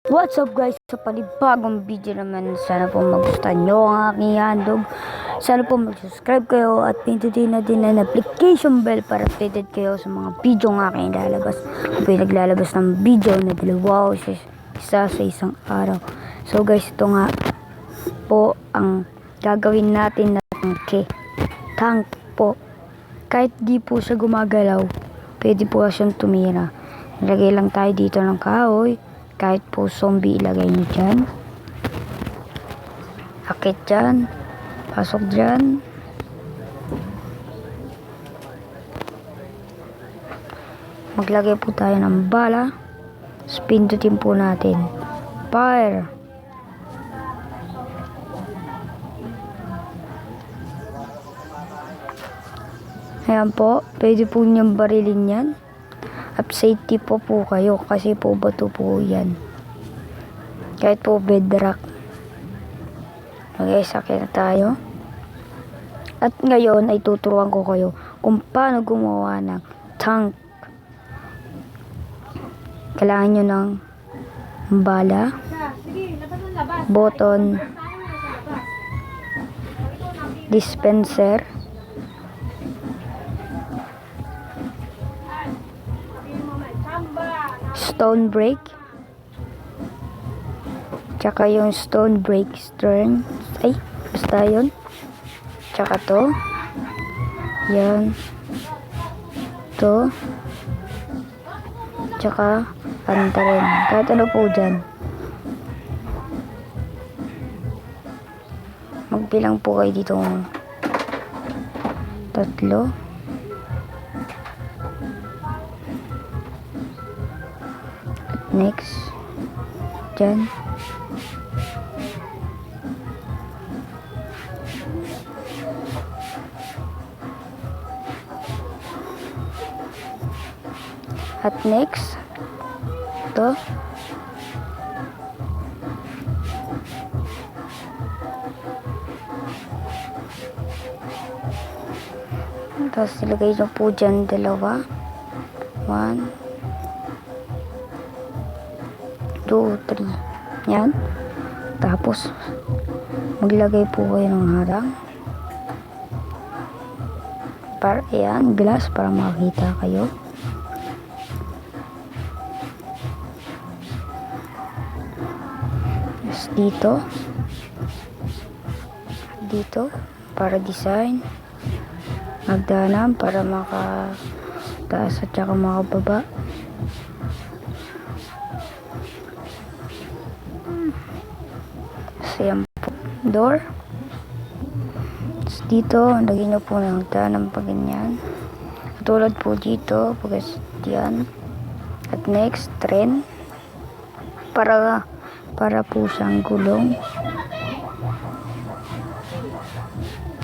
What's up guys, sa panibagong video naman. Sana po magustuhan nyo ang aking handog. Sana po mag-subscribe kayo at pindutin na din ang application bell para updated kayo sa mga video ng aking ilalabas. Ako yung naglalabas ng video na dalawa o isa sa isang araw. So guys, ito nga po ang gagawin natin na tank po. Kahit di po siya gumagalaw, pwede po siyang tumira. Nilagay lang tayo dito ng kahoy. Kahit po zombie, ilagay nyo dyan. Akit dyan. Pasok dyan. Maglagay po tayo ng bala. Pindutin po natin. Fire. Ayan po. Pwede po niyong barilin yan. Up safety po kayo kasi po bato po yan. Kahit po bedrock. Okay, sakit na tayo. At ngayon ay tuturuan ko kayo kung paano gumawa ng tank. Kailangan nyo ng bala, button, dispenser, stone break, tsaka yung stone break strength, basta yun, tsaka to, yan, to, tsaka panta rin, kahit ano po dyan. Magbilang po kayo dito ng 3. Next, dyan. At next, ito. Tapos ilagay nyo po dyan 2. 1, 2, 3. Yan. Tapos, maglagay po kayo ng harang. Para, yan, glass para makita kayo. Yes, dito. Dito, para design. Magdanam para makataas at saka makababa. Ayan po, door. Dito, lagyan nyo po ng tanam pa ganyan. Katulad po dito, pagkas yan. At next, tren. Para po siyang gulong.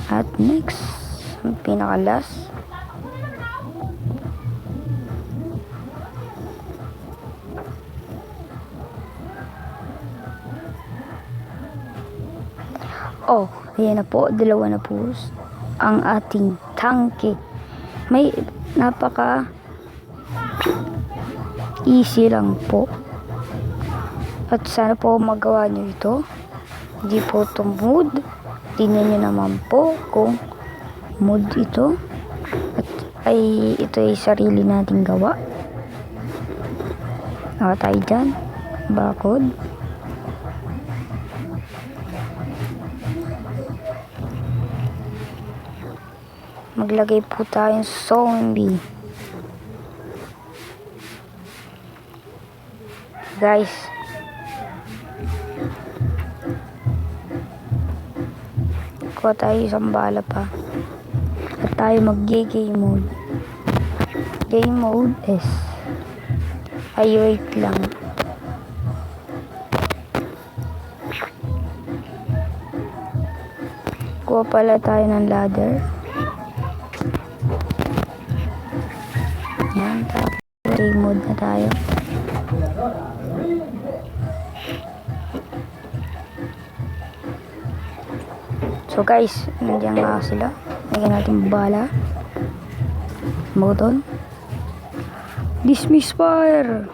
At next, ang pinakalas. Oh, ayan na po, 2 na po ang ating tanke. May napaka easy lang po. At sana po magawa nyo ito. Hindi po ito mood. Tingnan nyo naman po kung mood ito. At ito ay sarili nating gawa. Nakatay dyan. Bakod. Maglagay po tayong zombie. Guys. Kuha tayo isang bala pa. At tayo mag-game mode. Game mode is wait lang. Kuha pala tayo ng ladder. Yan, tapos game mode na tayo. So guys, nandiyan nga sila. Lagyan natin bala. Button. Dismiss fire.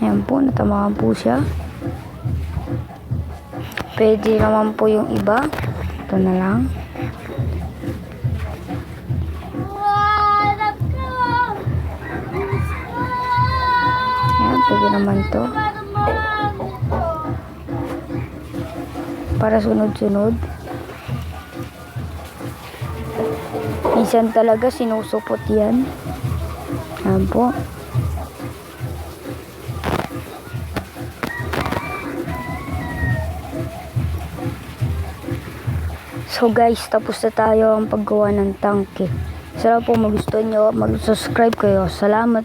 Ayan po, natamaan po siya. Pwede naman po yung iba. Ito na lang. Ayan, pwede naman to. Para sunod-sunod. Minsan talaga sinusupot yan. Ayan po. So guys, tapos na tayo ang paggawa ng tangke. Sana po magustuhan nyo, mag-subscribe kayo. Salamat.